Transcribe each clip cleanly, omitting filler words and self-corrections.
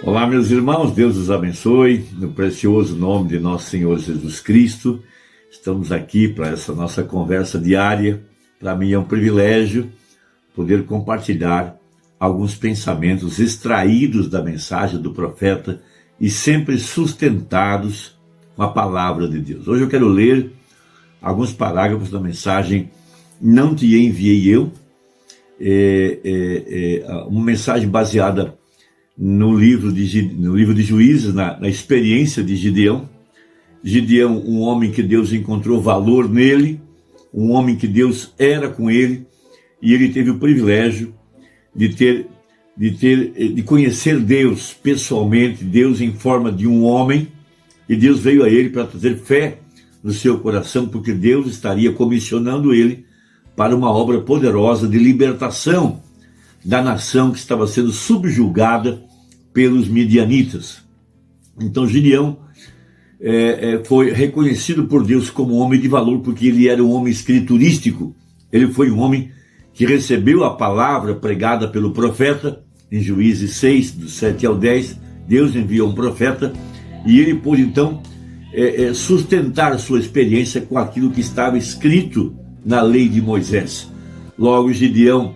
Olá, meus irmãos, Deus os abençoe, no precioso nome de nosso Senhor Jesus Cristo. Estamos aqui para essa nossa conversa diária. Para mim é um privilégio poder compartilhar alguns pensamentos extraídos da mensagem do profeta e sempre sustentados com a palavra de Deus. Hoje eu quero ler alguns parágrafos da mensagem Não Te Enviei Eu, uma mensagem baseada no livro de Juízes, na experiência de Gideão. Gideão, um homem que Deus encontrou valor nele, um homem que Deus era com ele, e ele teve o privilégio de conhecer Deus pessoalmente, Deus em forma de um homem, e Deus veio a ele para trazer fé no seu coração, porque Deus estaria comissionando ele para uma obra poderosa de libertação da nação que estava sendo subjugada pelos midianitas. Então Gideão foi reconhecido por Deus como homem de valor, porque ele era um homem escriturístico. Ele foi um homem que recebeu a palavra pregada pelo profeta, em Juízes 6, do 7 ao 10, Deus enviou um profeta, e ele pôde então sustentar sua experiência com aquilo que estava escrito na lei de Moisés. Logo, Gideão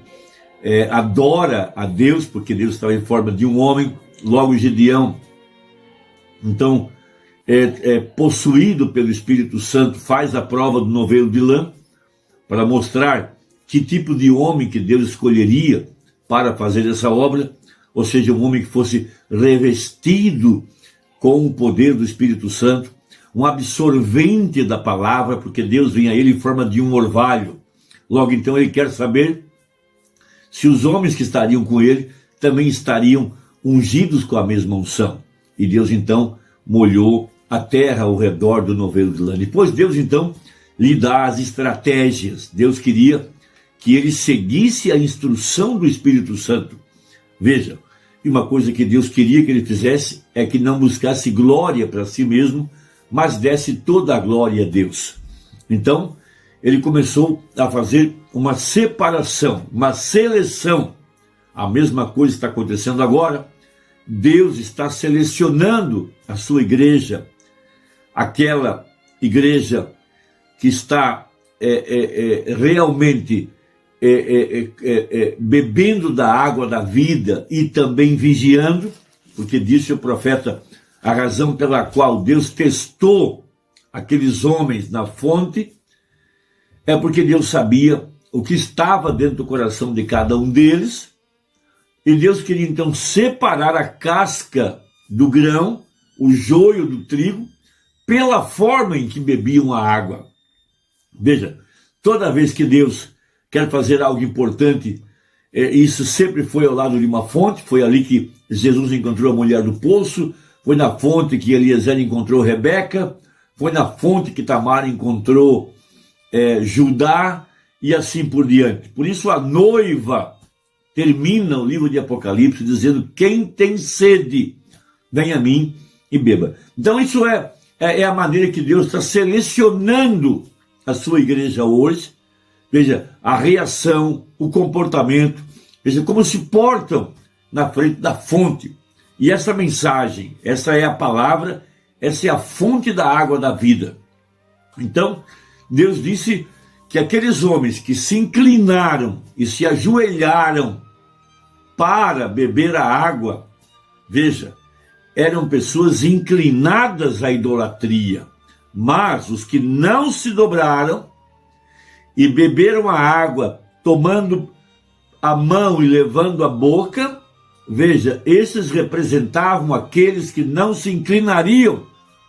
adora a Deus, porque Deus estava em forma de um homem. Logo, Gideão, então, possuído pelo Espírito Santo, faz a prova do novelo de lã, para mostrar que tipo de homem que Deus escolheria para fazer essa obra, ou seja, um homem que fosse revestido com o poder do Espírito Santo, um absorvente da palavra, porque Deus vem a ele em forma de um orvalho. Logo, então, ele quer saber se os homens que estariam com ele também estariam ungidos com a mesma unção. E Deus, então, molhou a terra ao redor do novelo de lã. Depois, Deus, então, lhe dá as estratégias. Deus queria que ele seguisse a instrução do Espírito Santo. Veja, e uma coisa que Deus queria que ele fizesse é que não buscasse glória para si mesmo, mas desse toda a glória a Deus. Então, ele começou a fazer uma separação, uma seleção. A mesma coisa está acontecendo agora. Deus está selecionando a sua igreja, aquela igreja que está realmente bebendo da água da vida e também vigiando, porque disse o profeta, a razão pela qual Deus testou aqueles homens na fonte é porque Deus sabia o que estava dentro do coração de cada um deles, e Deus queria então separar a casca do grão, o joio do trigo, pela forma em que bebiam a água. Veja, toda vez que Deus quer fazer algo importante, isso sempre foi ao lado de uma fonte. Foi ali que Jesus encontrou a mulher do poço, foi na fonte que Eliezer encontrou Rebeca, foi na fonte que Tamar encontrou Judá, e assim por diante. Por isso a noiva termina o livro de Apocalipse dizendo: quem tem sede, venha a mim e beba. Então isso é a maneira que Deus está selecionando a sua igreja hoje. Veja a reação, o comportamento, veja como se portam na frente da fonte. E essa mensagem, essa é a palavra, essa é a fonte da água da vida. Então, Deus disse que aqueles homens que se inclinaram e se ajoelharam para beber a água, veja, eram pessoas inclinadas à idolatria. Mas os que não se dobraram e beberam a água, tomando a mão e levando a boca, veja, esses representavam aqueles que não se inclinariam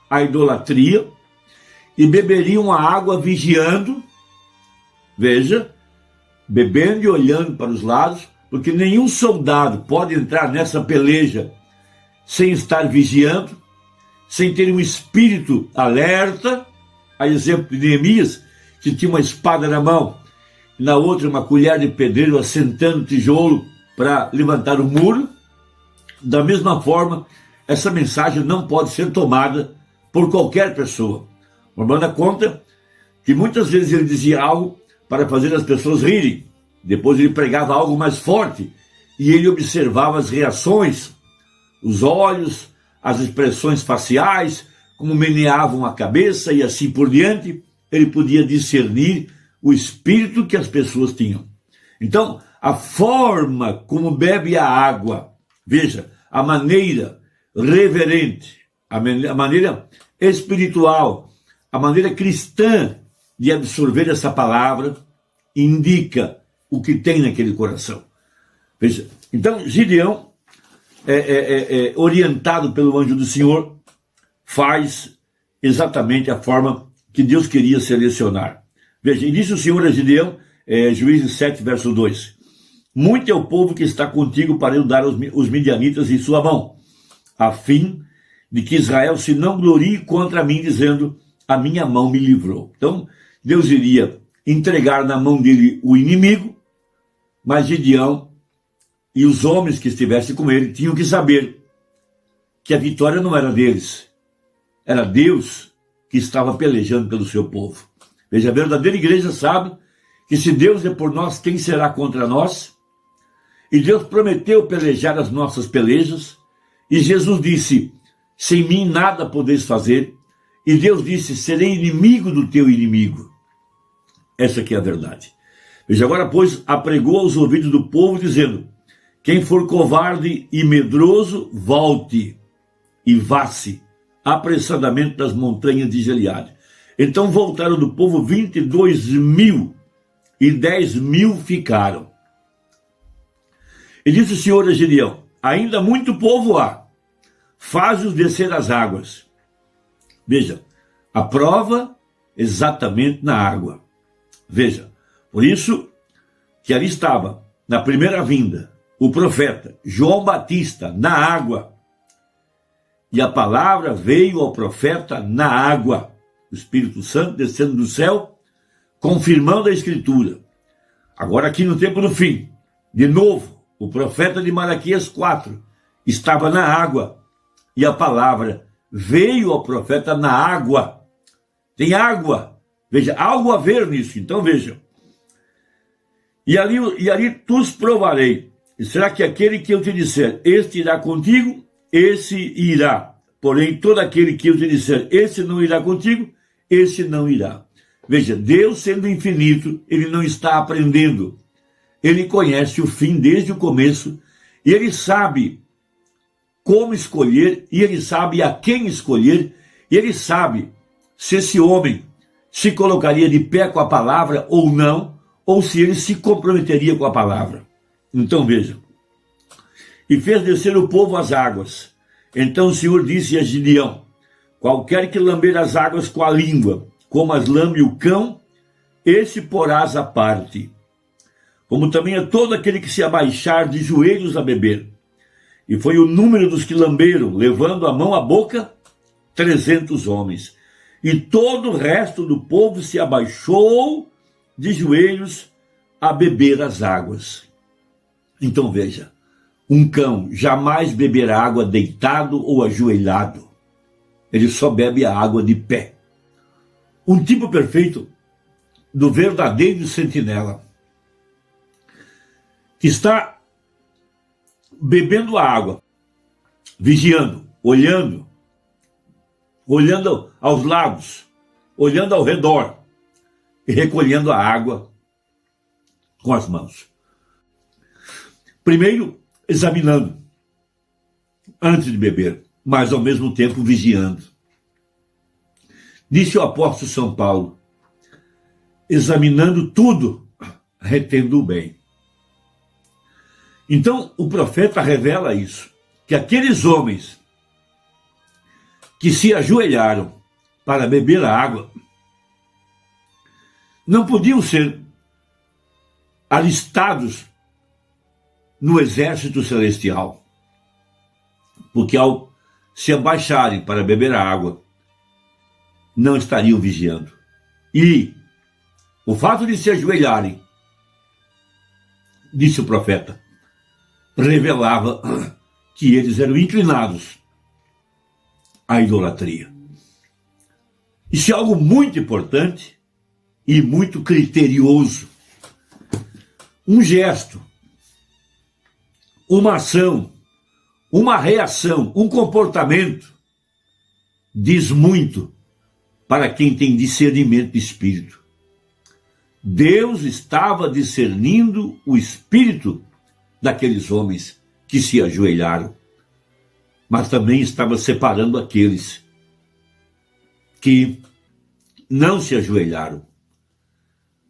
à idolatria e beberiam a água vigiando, veja, bebendo e olhando para os lados, porque nenhum soldado pode entrar nessa peleja sem estar vigiando, sem ter um espírito alerta. A exemplo de Neemias, que tinha uma espada na mão, na outra uma colher de pedreiro assentando tijolo para levantar o muro. Da mesma forma, essa mensagem não pode ser tomada por qualquer pessoa. O irmão dá conta que muitas vezes ele dizia algo para fazer as pessoas rirem. Depois ele pregava algo mais forte e ele observava as reações os olhos, as expressões faciais, como meneavam a cabeça e assim por diante, ele podia discernir o espírito que as pessoas tinham. Então, a forma como bebe a água, veja, a maneira reverente, a maneira espiritual, a maneira cristã de absorver essa palavra, indica o que tem naquele coração. Veja, então, Gideão, orientado pelo anjo do Senhor, faz exatamente a forma que Deus queria selecionar. Veja, e disse o Senhor a Gideão, Juízes 7, verso 2, muito é o povo que está contigo para eu dar os midianitas em sua mão, a fim de que Israel se não glorie contra mim, dizendo, a minha mão me livrou. Então, Deus iria entregar na mão dele o inimigo, mas Gideão e os homens que estivessem com ele tinham que saber que a vitória não era deles, era Deus que estava pelejando pelo seu povo. Veja, a verdadeira igreja sabe que se Deus é por nós, quem será contra nós? E Deus prometeu pelejar as nossas pelejas, e Jesus disse, sem mim nada podeis fazer, e Deus disse, serei inimigo do teu inimigo. Essa aqui é a verdade. Veja, agora, pois, apregou aos ouvidos do povo, dizendo, quem for covarde e medroso, volte e vá-se apressadamente das montanhas de Gileade. Então voltaram do povo 22.000 e 10.000 ficaram. E disse o Senhor a Gideão, ainda muito povo há, faz-os descer as águas. Veja, a prova exatamente na água. Veja, por isso que ali estava, na primeira vinda, o profeta João Batista na água. E a palavra veio ao profeta na água. O Espírito Santo descendo do céu, confirmando a Escritura. Agora aqui no tempo do fim, de novo, o profeta de Malaquias 4 estava na água. E a palavra veio ao profeta na água. Tem água. Veja, algo a ver nisso. Então vejam. E ali tu os provarei. E será que aquele que eu te disser, este irá contigo, esse irá. Porém, todo aquele que eu te disser, esse não irá contigo, esse não irá. Veja, Deus sendo infinito, ele não está aprendendo. Ele conhece o fim desde o começo, e ele sabe como escolher, e ele sabe a quem escolher, e ele sabe se esse homem se colocaria de pé com a palavra ou não, ou se ele se comprometeria com a palavra. Então veja, e fez descer o povo às águas. Então o Senhor disse a Gideão, qualquer que lamber as águas com a língua, como as lame o cão, esse porás à parte. Como também a todo aquele que se abaixar de joelhos a beber. E foi o número dos que lamberam, levando a mão à boca, 300 homens. E todo o resto do povo se abaixou de joelhos a beber as águas. Então veja, um cão jamais beberá água deitado ou ajoelhado. Ele só bebe a água de pé. Um tipo perfeito do verdadeiro sentinela, que está bebendo a água, vigiando, olhando aos lados, olhando ao redor e recolhendo a água com as mãos. Primeiro, examinando, antes de beber, mas ao mesmo tempo vigiando. Disse o apóstolo São Paulo, examinando tudo, retendo o bem. Então, o profeta revela isso, que aqueles homens que se ajoelharam para beber a água não podiam ser alistados no exército celestial, porque ao se abaixarem para beber a água, não estariam vigiando. E o fato de se ajoelharem, disse o profeta, revelava que eles eram inclinados à idolatria. Isso é algo muito importante e muito criterioso. Um gesto, uma ação, uma reação, um comportamento, diz muito para quem tem discernimento de espírito. Deus estava discernindo o espírito daqueles homens que se ajoelharam, mas também estava separando aqueles que não se ajoelharam.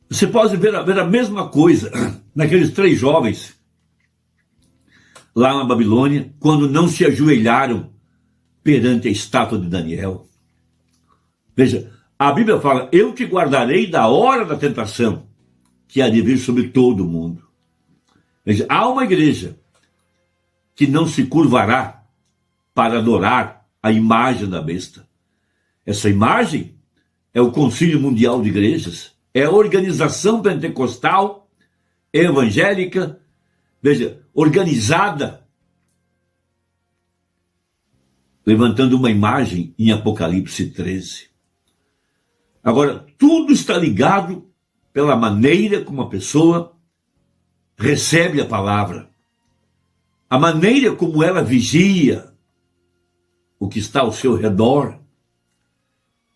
Você pode ver a mesma coisa naqueles 3 jovens lá na Babilônia, quando não se ajoelharam perante a estátua de Daniel. Veja, a Bíblia fala: eu te guardarei da hora da tentação, que há de vir sobre todo o mundo. Veja, há uma igreja que não se curvará para adorar a imagem da besta. Essa imagem é o Concílio Mundial de Igrejas, é a organização pentecostal, evangélica, veja, organizada, levantando uma imagem em Apocalipse 13. Agora, tudo está ligado pela maneira como a pessoa recebe a palavra, a maneira como ela vigia o que está ao seu redor,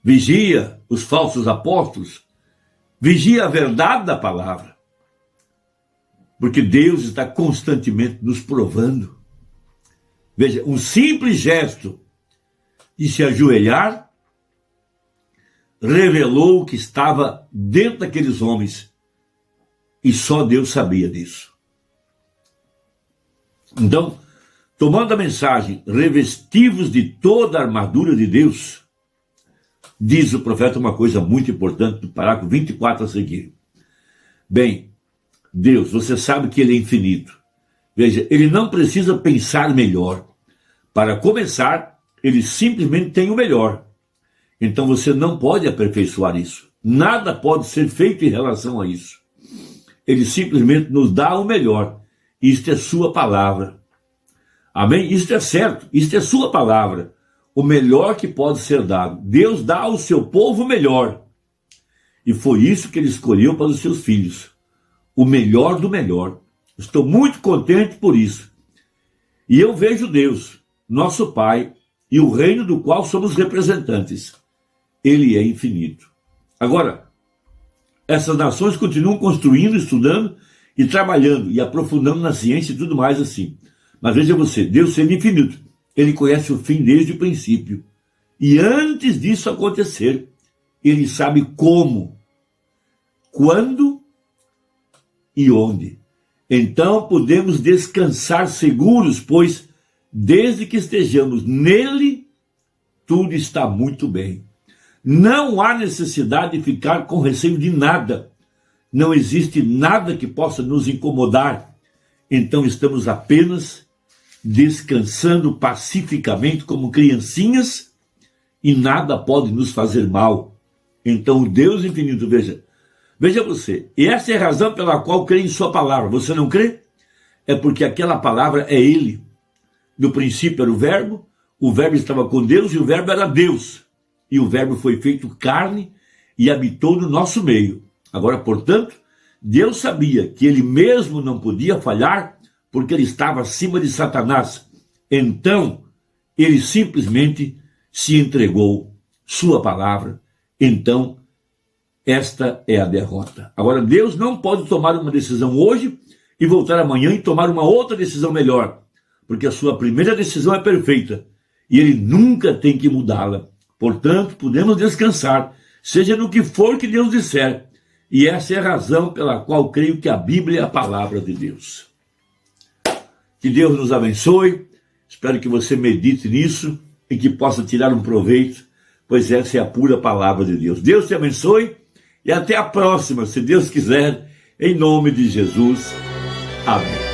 vigia os falsos apóstolos, vigia a verdade da palavra, porque Deus está constantemente nos provando. Veja, um simples gesto de se ajoelhar revelou o que estava dentro daqueles homens, e só Deus sabia disso. Então, tomando a mensagem, revestivos de toda a armadura de Deus, diz o profeta uma coisa muito importante no parágrafo 24 a seguir. Bem, Deus, você sabe que ele é infinito. Veja, ele não precisa pensar melhor. Para começar, ele simplesmente tem o melhor. Então você não pode aperfeiçoar isso. Nada pode ser feito em relação a isso. Ele simplesmente nos dá o melhor. Isto é sua palavra. Amém? Isto é certo. Isto é sua palavra. O melhor que pode ser dado. Deus dá ao seu povo o melhor. E foi isso que ele escolheu para os seus filhos. O melhor do melhor. Estou muito contente por isso. E eu vejo Deus, nosso Pai, e o reino do qual somos representantes. Ele é infinito. Agora, essas nações continuam construindo, estudando e trabalhando e aprofundando na ciência e tudo mais assim. Mas veja você, Deus sendo infinito, ele conhece o fim desde o princípio. E antes disso acontecer, ele sabe como, quando e onde. Então podemos descansar seguros, pois desde que estejamos nele, tudo está muito bem. Não há necessidade de ficar com receio de nada. Não existe nada que possa nos incomodar. Então estamos apenas descansando pacificamente como criancinhas e nada pode nos fazer mal. Então o Deus infinito, veja você, e essa é a razão pela qual crê em sua palavra. Você não crê? É porque aquela palavra é ele. No princípio era o verbo estava com Deus e o verbo era Deus. E o verbo foi feito carne e habitou no nosso meio. Agora, portanto, Deus sabia que ele mesmo não podia falhar, porque ele estava acima de Satanás. Então, ele simplesmente se entregou, sua palavra. Então, esta é a derrota. Agora, Deus não pode tomar uma decisão hoje e voltar amanhã e tomar uma outra decisão melhor, porque a sua primeira decisão é perfeita e ele nunca tem que mudá-la. Portanto, podemos descansar, seja no que for que Deus disser. E essa é a razão pela qual creio que a Bíblia é a palavra de Deus. Que Deus nos abençoe. Espero que você medite nisso e que possa tirar um proveito, pois essa é a pura palavra de Deus. Deus te abençoe e até a próxima, se Deus quiser, em nome de Jesus. Amém.